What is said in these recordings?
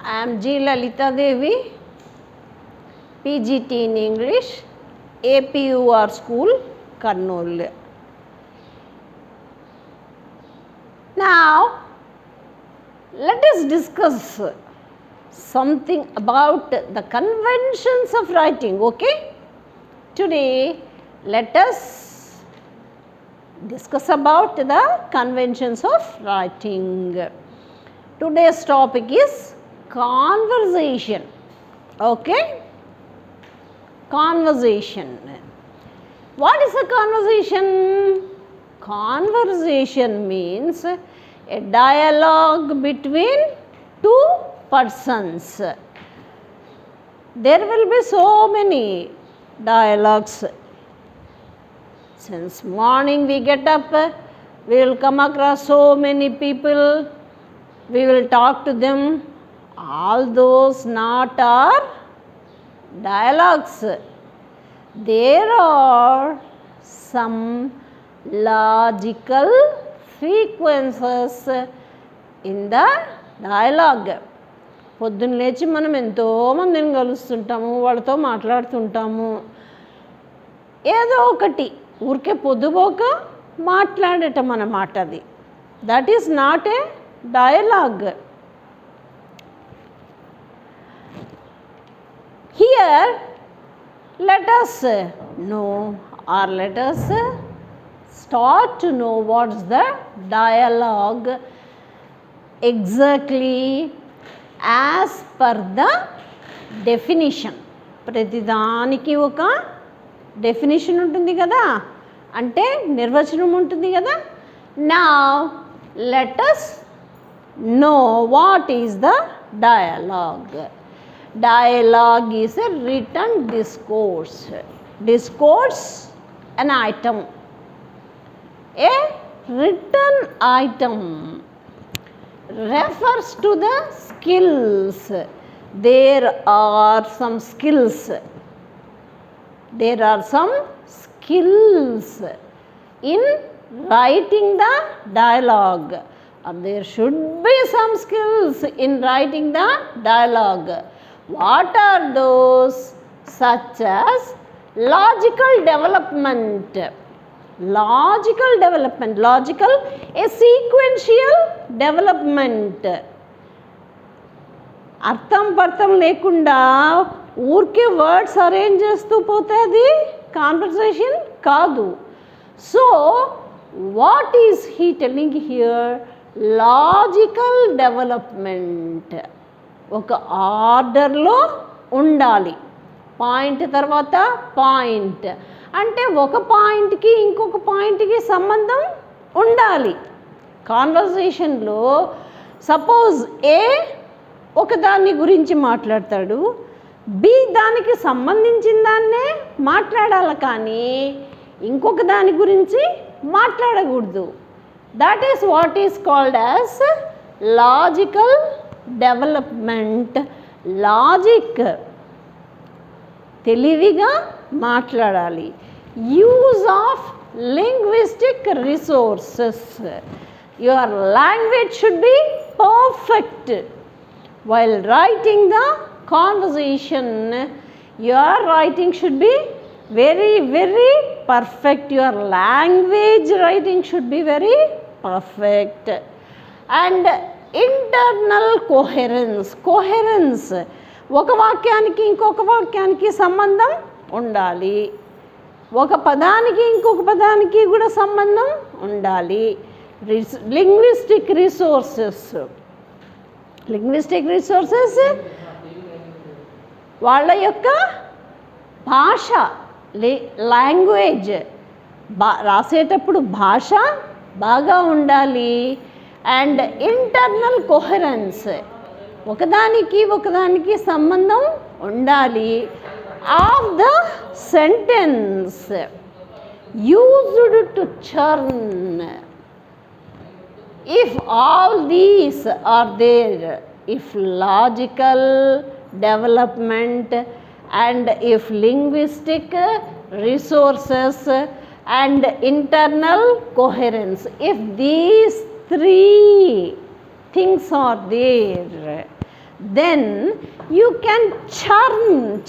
I am G. Lalita Devi, PGT in English, APUR School, Kurnool. Now, let us discuss something about the conventions of writing, okay? Today, let us discuss about the conventions of writing. Today's topic is conversation, okay? Conversation. What is a conversation? Conversation means a dialogue between two persons. There will be so many dialogues. Since morning we get up, we will come across so many people, we will talk to them. All those not are dialogues. There are some logical sequences in the dialogue. పొద్దున్న లేచి మనం ఎంతోమందిని కలుస్తుంటాము, వాళ్ళతో మాట్లాడుతుంటాము. ఏదో ఒకటి ఊరికే పొద్దుపోక మాట్లాడటం అన్నమాట అది. That is not a dialogue. Here let us know, or let us start to know what is the dialogue exactly as per the definition. ప్రతిదానికి ఒక డెఫినిషన్ ఉంటుంది కదా, అంటే నిర్వచనం ఉంటుంది కదా. Now let us know what is the dialogue. Dialogue is a written discourse. Discourse, an item. A written item refers to the skills. There are some skills. There are some skills in writing the dialogue. And there should be some skills in writing the dialogue. What are those? Such as logical development. Logical development. Logical, a sequential development. అర్థం పర్థం లేకుండా ఊరికే words arrange చేస్తూ పోతే అది conversation కాదు. So what is he telling here? Logical development. ఒక ఆర్డర్లో ఉండాలి. పాయింట్ తర్వాత పాయింట్, అంటే ఒక పాయింట్కి ఇంకొక పాయింట్కి సంబంధం ఉండాలి. కాన్వర్సేషన్లో సపోజ్ ఏ ఒకదాని గురించి మాట్లాడతాడు, బి దానికి సంబంధించిన దాన్నే మాట్లాడాలి, కానీ ఇంకొక దాని గురించి మాట్లాడకూడదు. That is what is called as logical development. Logic, తెలివిగా మాట్లాడాలి. Use of linguistic resources. Your language should be perfect. While writing the conversation, your writing should be very very perfect. Your language writing should be very perfect. And internal coherence. Coherence, ఒక వాక్యానికి ఇంకొక వాక్యానికి సంబంధం ఉండాలి, ఒక పదానికి ఇంకొక పదానికి కూడా సంబంధం ఉండాలి. Linguistic resources. లింగ్విస్టిక్ రిసోర్సెస్ వాళ్ళ యొక్క భాష, లాంగ్వేజ్, రాసేటప్పుడు భాష బాగా ఉండాలి. అండ్ ఇంటర్నల్ కోహరెన్స్, ఒకదానికి సంబంధం ఉండాలి. Of the sentence used to churn. If all these are there, if logical development and if linguistic resources and internal coherence, if these three things are there, then you can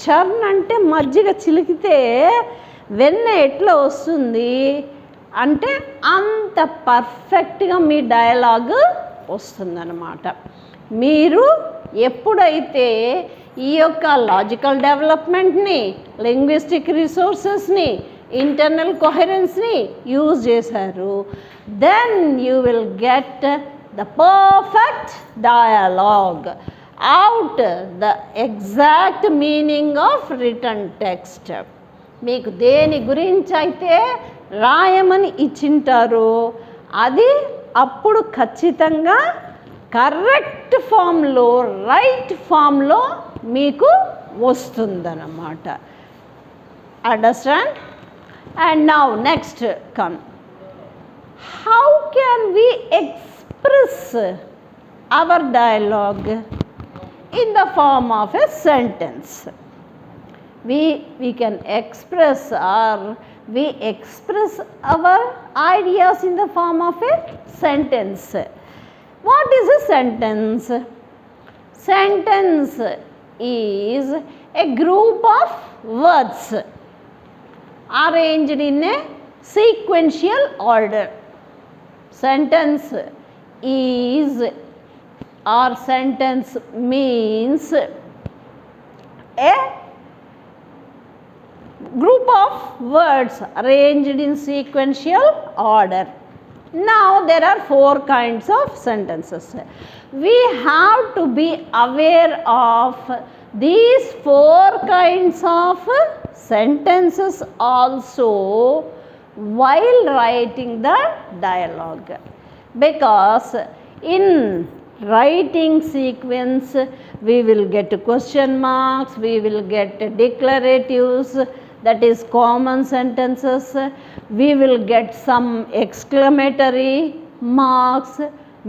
churn అంటే మజ్జిగ చిలికితే వెన్న ఎట్లా వస్తుంది అంటే అంత పర్ఫెక్ట్గా మీ dialog వస్తుందన్నమాట. మీరు ఎప్పుడైతే ఈ యొక్క లాజికల్ డెవలప్మెంట్ని, లింగ్విస్టిక్ రిసోర్సెస్ని, ఇంటర్నల్ కొహరెన్స్ని యూజ్ చేశారు, then you will get the perfect dialogue out the exact meaning of written text. మీకు దేని గురించి అయితే రాయమని ఇచ్చింటారో అది అప్పుడు ఖచ్చితంగా కరెక్ట్ ఫామ్లో, రైట్ ఫామ్లో మీకు వస్తుందన్నమాట. Understand? And now next come, how can we express our dialogue in the form of a sentence? We can express our ideas in the form of a sentence. What is a sentence? Sentence is a group of words arranged in a sequential order. Sentence is, or sentence means, a group of words arranged in sequential order. Now there are 4 kinds of sentences. We have to be aware of these 4 kinds of sentences also while writing the dialogue, because in writing sequence we will get question marks, we will get declaratives, that is common sentences, we will get some exclamatory marks,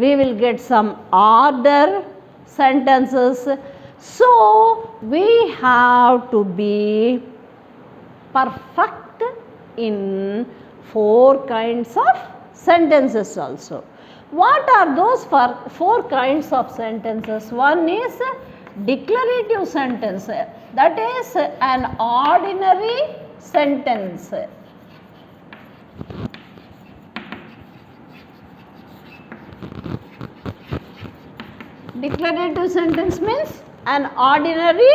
we will get some order sentences. So we have to be perfect in 4 kinds of sentences also. What are those 4 kinds of sentences? One is declarative sentence, that is an ordinary sentence. Declarative sentence means an ordinary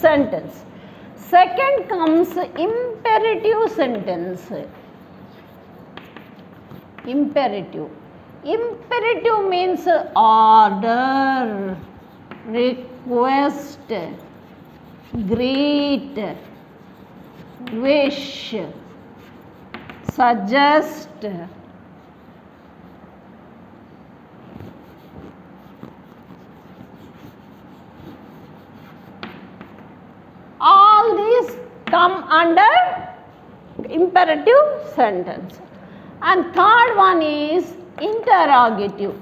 sentence. Second comes imperative sentence. Imperative means order, request, greet, wish, suggest. All these come under imperative sentence. And third one is interrogative.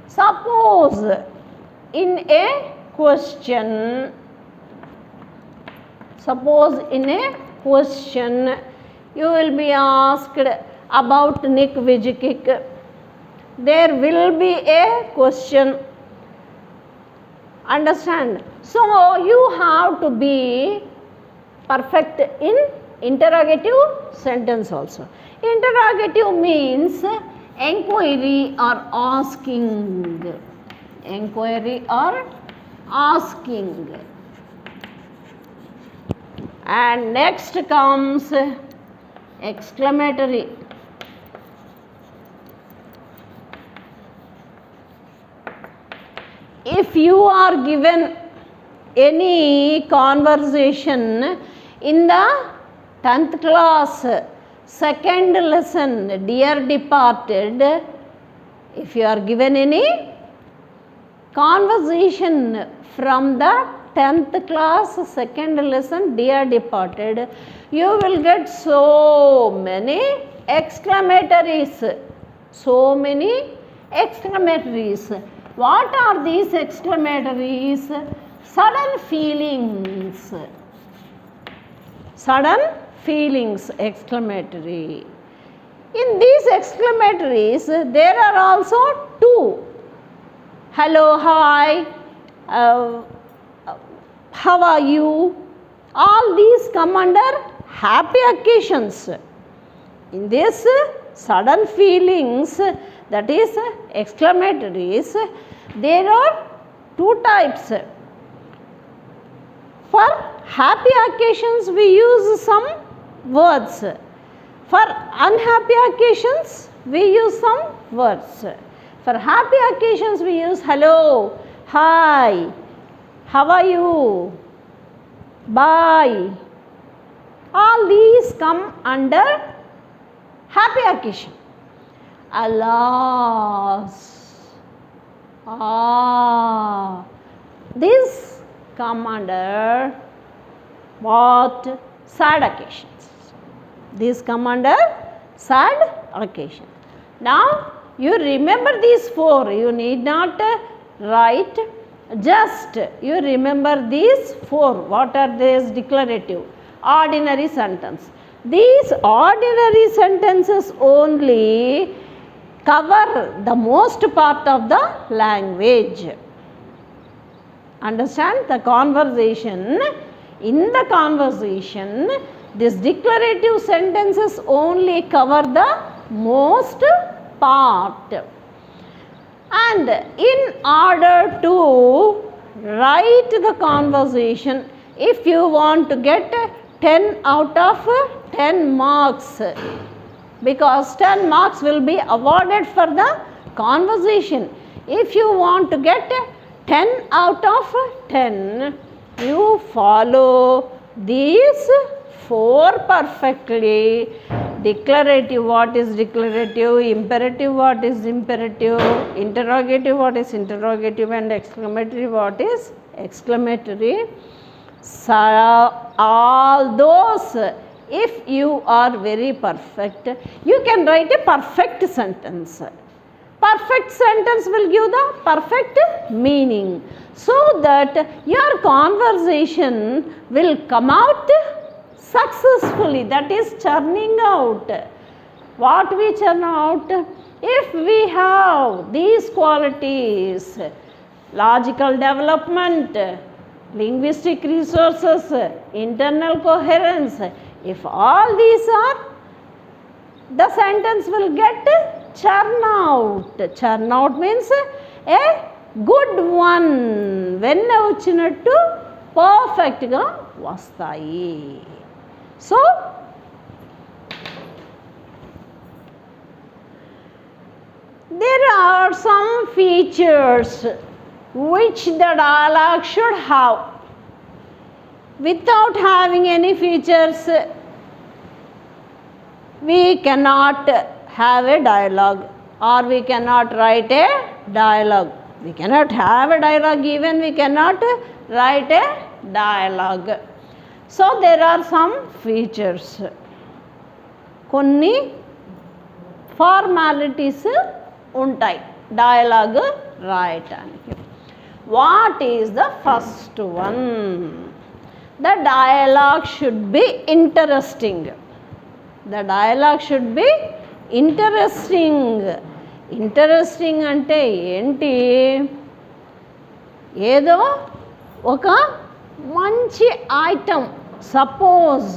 Suppose in a question you will be asked about Nick Vujicic. There will be a question. Understand? So you have to be perfect in interrogative sentence also. Interrogative means enquiry or asking. And next comes exclamatory. If you are given any conversation in the 10th class, second lesson, dear departed, if you are given any conversation from the 10th class, second lesson, dear departed, you will get so many exclamatories. What are these exclamatories? Sudden feelings, exclamatory. In these exclamatories, there are also two. Hello, hi, how are you? All these come under happy occasions. In this sudden feelings, that is exclamatories, there are two types. For happy occasions, we use some words. For unhappy occasions, we use some words. For happy occasions, we use hello, hi, how are you, bye. All these come under happy occasion. Alas, these come under what? Sad occasions. These come under sad occasion. Now you remember these four. You need not write. Just you remember these four. What are these? Declarative, ordinary sentence. These ordinary sentences only cover the most part of the language. Understand? The conversation. In the conversation, these declarative sentences only cover the most part. And in order to write the conversation, if you want to get 10 out of 10 marks, because 10 marks will be awarded for the conversation. If you want to get 10 out of 10, you follow these four perfectly. Declarative, what is declarative? Imperative, what is imperative? Interrogative, what is interrogative? And exclamatory, what is exclamatory? So, all those, if you are very perfect, you can write a perfect sentence. Perfect sentence will give the perfect meaning, so that your conversation will come out successfully. That is churning out. What we churn out? If we have these qualities, logical development, linguistic resources, internal coherence, if all these are, the sentence will get churn out. Churn out means a good one. When వచ్చినట్టు perfect గా వస్తాయి. So, there are some features which the dialogue should have. Without having any features, we cannot have a dialogue, or we cannot write a dialogue. We cannot have a dialogue, even we cannot write a dialogue. So there are some features. కొన్ని formalities ఉంటాయి dialogue రాయటానికి. What is the first one? The dialogue should be interesting. The dialogue should be interesting. Interesting అంటే ఏంటి? ఏదో ఒక మంచి item. Suppose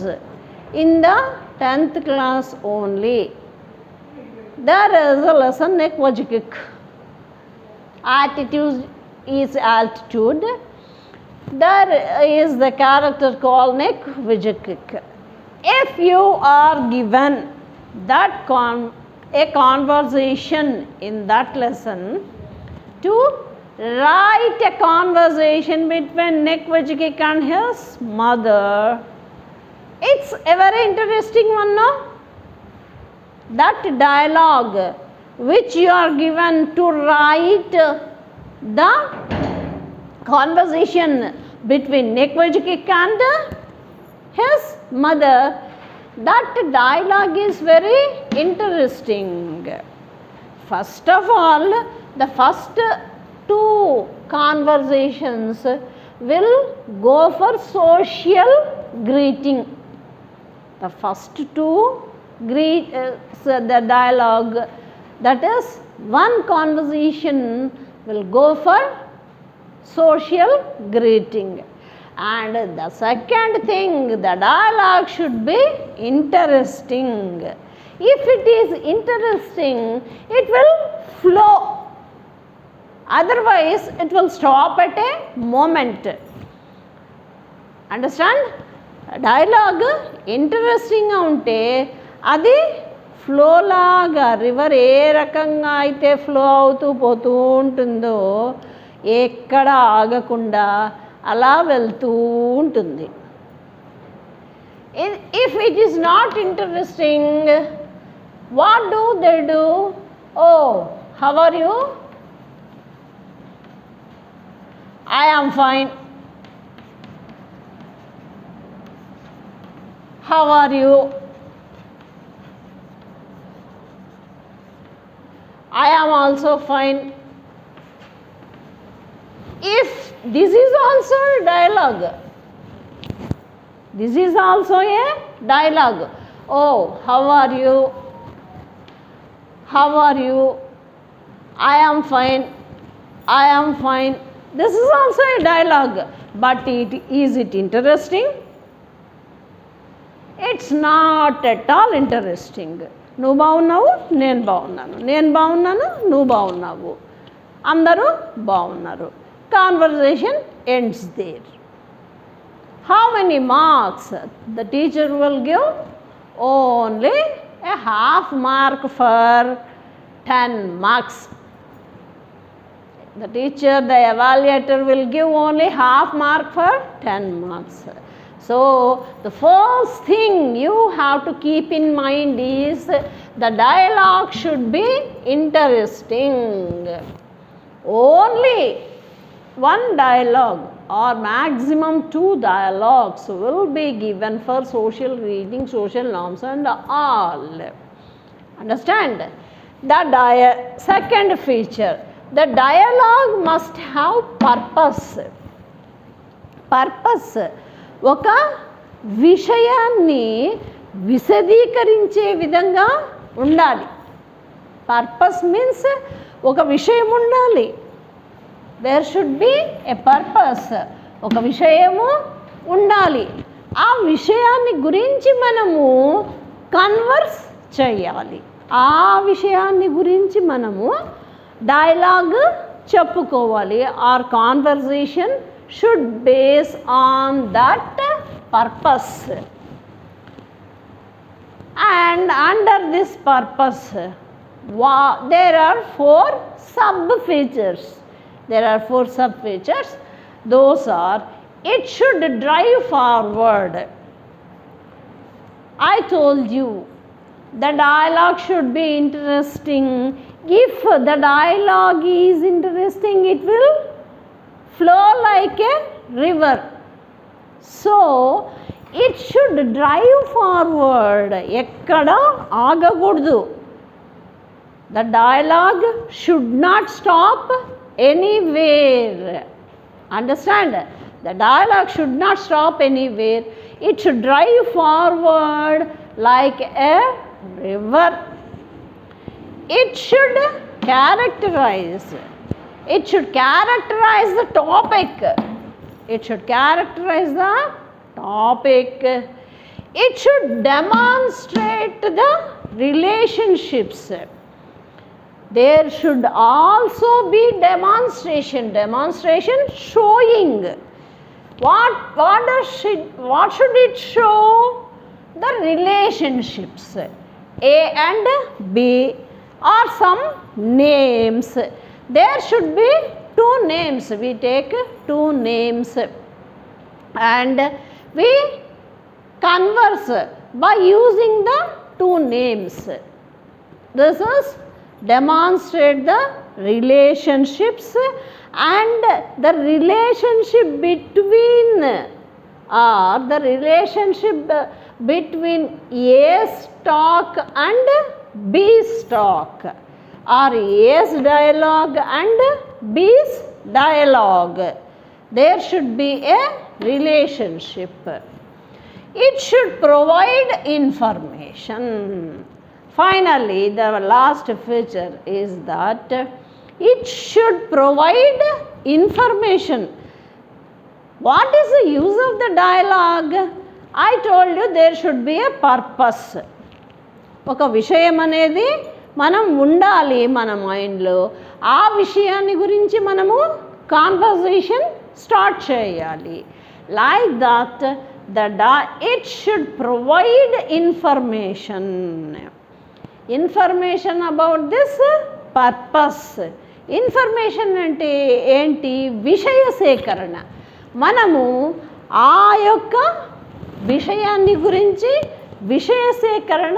in the 10th class only, there is a lesson Nekvajikik. Attitude is altitude. There is the character called Nekvajikik. If you are given that a conversation in that lesson, to write a conversation between Nekvajikik and his mother, it's a very interesting one, no? That dialogue which you are given to write the conversation between Nekvajikik and his mother, that dialogue is very interesting. First of all, the first two conversations will go for social greeting. The first two the dialogue. That is, one conversation will go for social greeting. And the second thing, the dialogue should be interesting. If it is interesting, it will flow. Otherwise, it will stop at a moment. Understand? Dialogue interesting గా ఉంటే అది flow లాగా river ఏ రకంగా అయితే flow అవుతూ పోతూ ఉంటుందో ఎక్కడ ఆగకుండా అలా వెళ్తూ ఉంటుంది. If it is not interesting, what do they do? Oh, how are you? I am fine. How are you? I am also fine. If this is also a dialogue, this is also a dialogue. Oh, how are you? How are you? I am fine. I am fine. This is also a dialogue. But is it interesting? It's not at all interesting. నువ్వు బాగున్నావు, నేను బాగున్నాను, నేను బాగున్నాను, నువ్వు బాగున్నావు, అందరూ బాగున్నారు. Conversation ends there. How many marks the teacher will give? Only a half mark for 10 marks. The teacher, the evaluator will give only half mark for 10 marks. So, the first thing you have to keep in mind is the dialogue should be interesting. Only one dialogue or maximum 2 dialogues will be given for social reading, social norms and all. Understand? The second feature, the dialogue must have purpose. Purpose. ఒక విషయాన్ని విశదీకరించే విధంగా ఉండాలి. Purpose means ఒక విషయం ఉండాలి. There should be a purpose. ఒక విషయము ఉండాలి. ఆ విషయాన్ని గురించి మనము కన్వర్స్ చేయాలి. ఆ విషయాన్ని గురించి మనము డైలాగ్ చెప్పుకోవాలి. Or conversation should base on that purpose. And under this purpose, there are 4 sub features. There are 4 sub features. Those are, it should drive forward. I told you the dialogue should be interesting. If the dialogue is interesting, it will flow like a river. So, it should drive forward. ekkada aagakuddu. The dialogue should not stop anywhere. Understand? The dialogue should not stop anywhere. It should drive forward like a river. It should characterize. It should characterize the topic. It should characterize the topic. It should demonstrate the relationships. There should also be demonstration. Demonstration showing. What should it show? The relationships. A and B or some names. There should be 2 names. We take 2 names and we converse by using the 2 names. This is demonstrate the relationships and the relationship between the relationship between A stock and B stock, or A's dialogue and B's dialogue. There should be a relationship. It should provide information. Finally, the last feature is that it should provide information. What is the use of the dialogue? I told you there should be a purpose. ఒక విషయం అనేది మనం ఉండాలి మన మైండ్లో. ఆ విషయాన్ని గురించి మనము కాన్వర్సేషన్ స్టార్ట్ చేయాలి. Like that it should provide information about this purpose. Information అంటే ఏంటి? విషయ సేకరణ. మనము ఆ యొక్క విషయాన్ని గురించి విషయ సేకరణ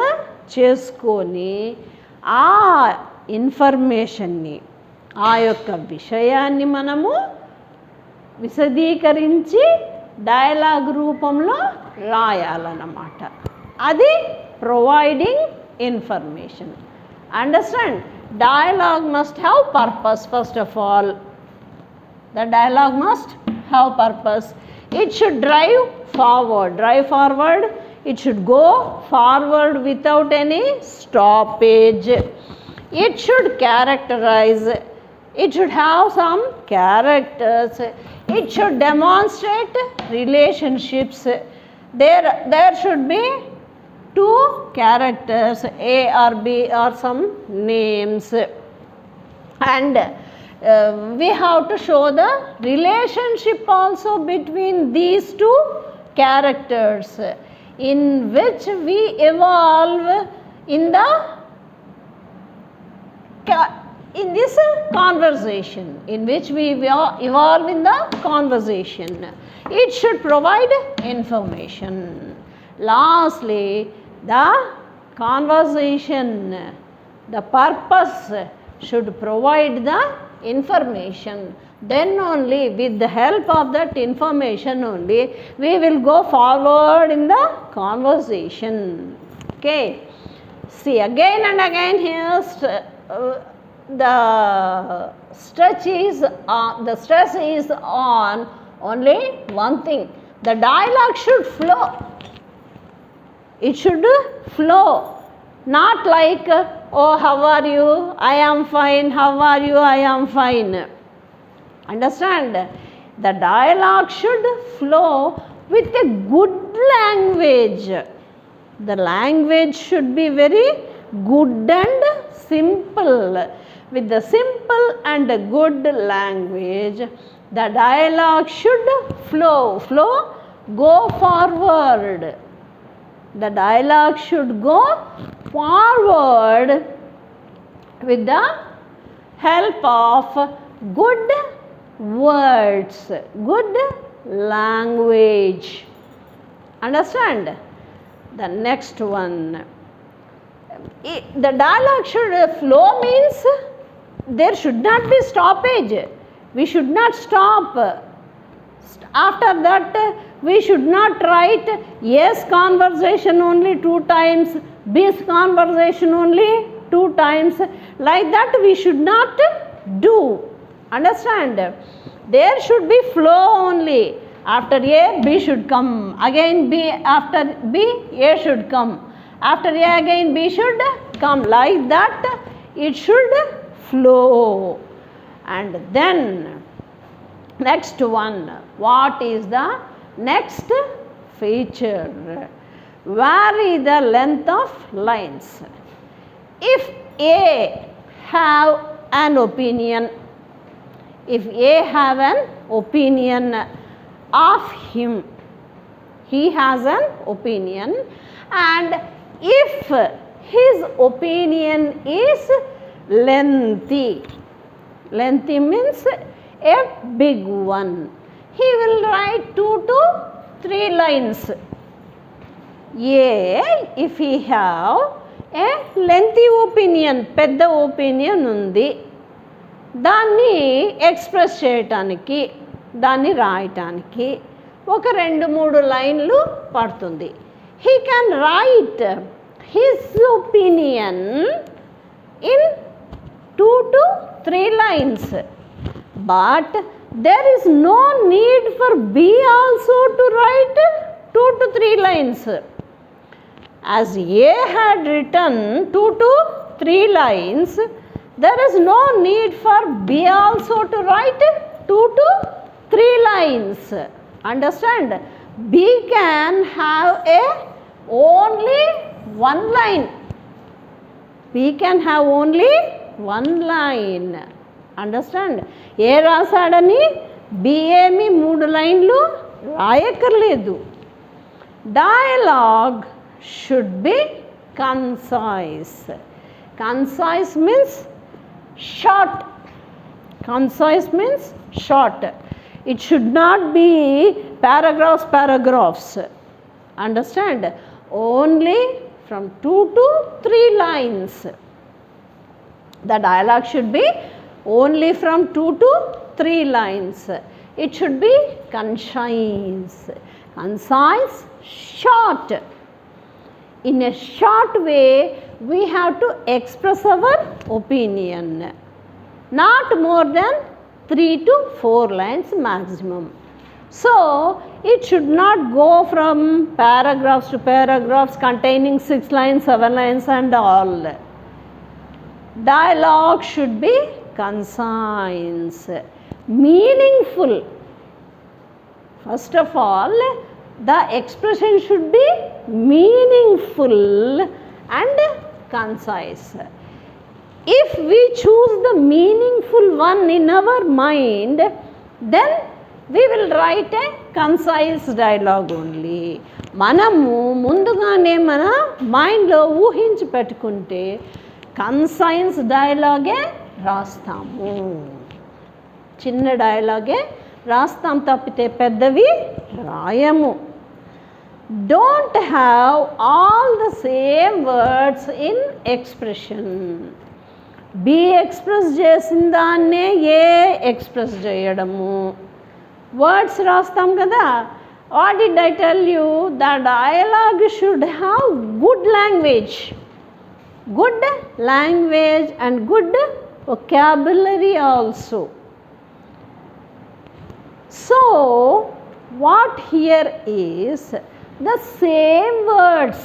చేసుకొని ఆ ఇన్ఫర్మేషన్ని, ఆ యొక్క విషయాన్ని మనము విశదీకరించి డైలాగ్ రూపంలో రాయాలన్నమాట. అది providing information. Understand? Dialogue must have purpose. First of all, the dialogue must have purpose. It should drive forward. It should go forward without any stoppage. It should characterize. It should have some characters. It should demonstrate relationships. There should be two characters, A or B, or some names, and we have to show the relationship also between these two characters, in which we evolve in this conversation, in which we evolve in the conversation. It should provide information. Lastly, the conversation, the purpose should provide the information. Then only, with the help of that information only, we will go forward in the conversation. Okay. See, again and again here the stress is on only one thing. The dialogue should flow. It should flow, not like, oh, how are you? I am fine. How are you? I am fine. Understand? The dialogue should flow with a good language. The language should be very good and simple. With the simple and good language, the dialogue should flow, go forward. The dialogue should go forward with the help of good words, good language. Understand? The next one. The dialogue should flow means there should not be stoppage. We should not stop. After that, we should not write yes conversation only 2 times, B's conversation only 2 times. Like that we should not do. Understand? There should be flow only. After A, B should come. Again B, after B, A should come. After A, again B should come. Like that it should flow. And then next one, what is the next feature? Vary the length of lines. If A have an opinion, of him, he has an opinion, and if his opinion is lengthy means a big one, he will write 2 to 3 lines. If he have a lengthy opinion, పెద్ద opinion ఉంది, దాన్ని express చేయటానికి, దాన్ని రాయటానికి ఒక 2-3 లైన్లు పడుతుంది. He can write his opinion in 2 to 3 lines. But there is no need for B also to write 2 to 3 lines. As A had written 2 to 3 lines, there is no need for B also to write 2 to 3 lines. Understand? B can have only one line. B can have only one line. Understand? A రాశాడని B ఏమి 3 లైన్లు రాయక్కర్లేదు. Dialogue should be concise. Concise means short. Concise means short. It should not be paragraphs. Understand? Only from 2 to 3 lines. The dialogue should be only from 2 to 3 lines. It should be concise. Concise, short. In a short way, we have to express our opinion. Not more than 3 to 4 lines maximum. So, it should not go from paragraphs to paragraphs containing 6 lines, 7 lines and all. Dialogue should be concise, meaningful. First of all, the expression should be meaningful and concise. If we choose the meaningful one in our mind, then we will write a concise dialogue only. మనము ముందుగానే మన మైండ్లో ఊహించి పెట్టుకుంటే concise డైలాగే రాస్తాము. చిన్న డైలాగే రాస్తాం తప్పితే పెద్దవి రాయము. Don't have all the same words in expression. B express చేసిన దాన్నే ఏ ఎక్స్ప్రెస్ చేయడము. వర్డ్స్ రాస్తాం కదా. What did I tell you? The dialogue should have good language. Good language and good vocabulary also. So, what here is the same words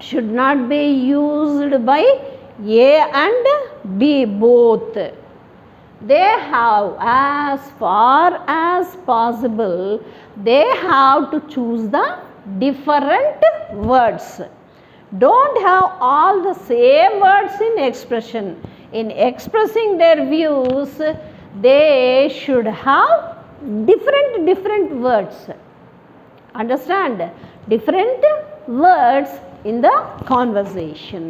should not be used by A and B both. They have, as far as possible, they have to choose the different words. Don't have all the same words in expression. In expressing their views, they should have different words. Understand? Different words in the conversation.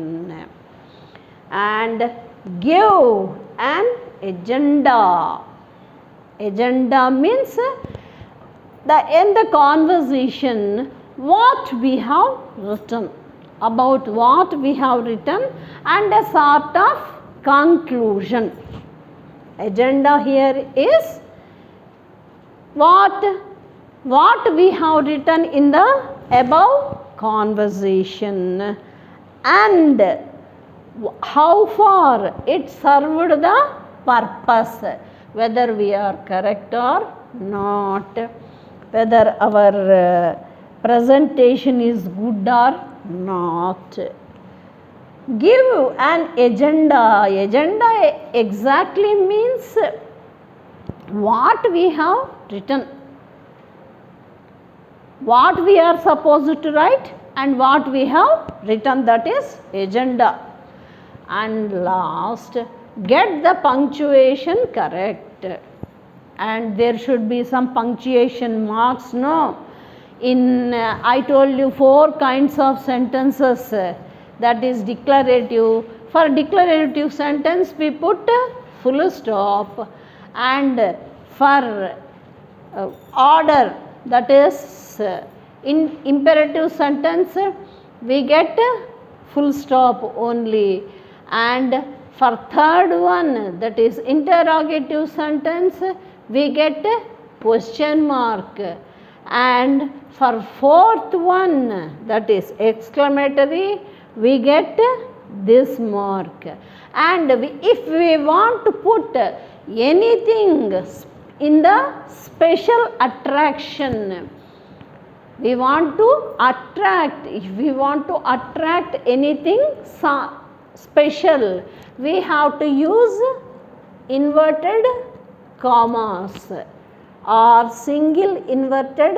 And give an agenda. Agenda means in the conversation what we have written. About what we have written and a sort of conclusion. Agenda here is what we have written in the above conversation and how far it served the purpose, whether we are correct or not, whether our presentation is good or not. Give an agenda. Agenda exactly means what we have written, what we are supposed to write and what we have written, that is agenda. And last, get the punctuation correct. And there should be some punctuation marks, no? I told you 4 kinds of sentences, that is declarative. For declarative sentence we put full stop, and for order, that is in imperative sentence we get full stop only, and for third one, that is interrogative sentence, we get question mark, and for fourth one, that is exclamatory, we get this mark. And if we want to put anything in the special attraction, We want to attract, if we want to attract anything special, we have to use inverted commas or single inverted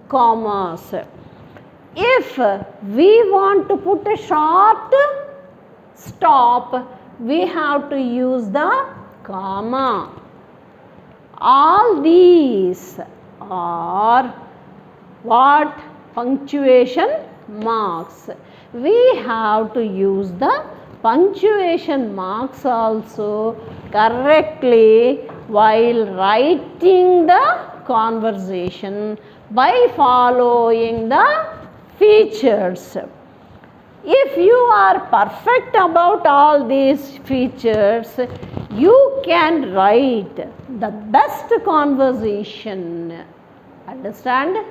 commas. If we want to put a short stop, we have to use the comma. All these are what? Punctuation marks. We have to use the punctuation marks also correctly while writing the conversation by following the features. If you are perfect about all these features, you can write the best conversation. Understand?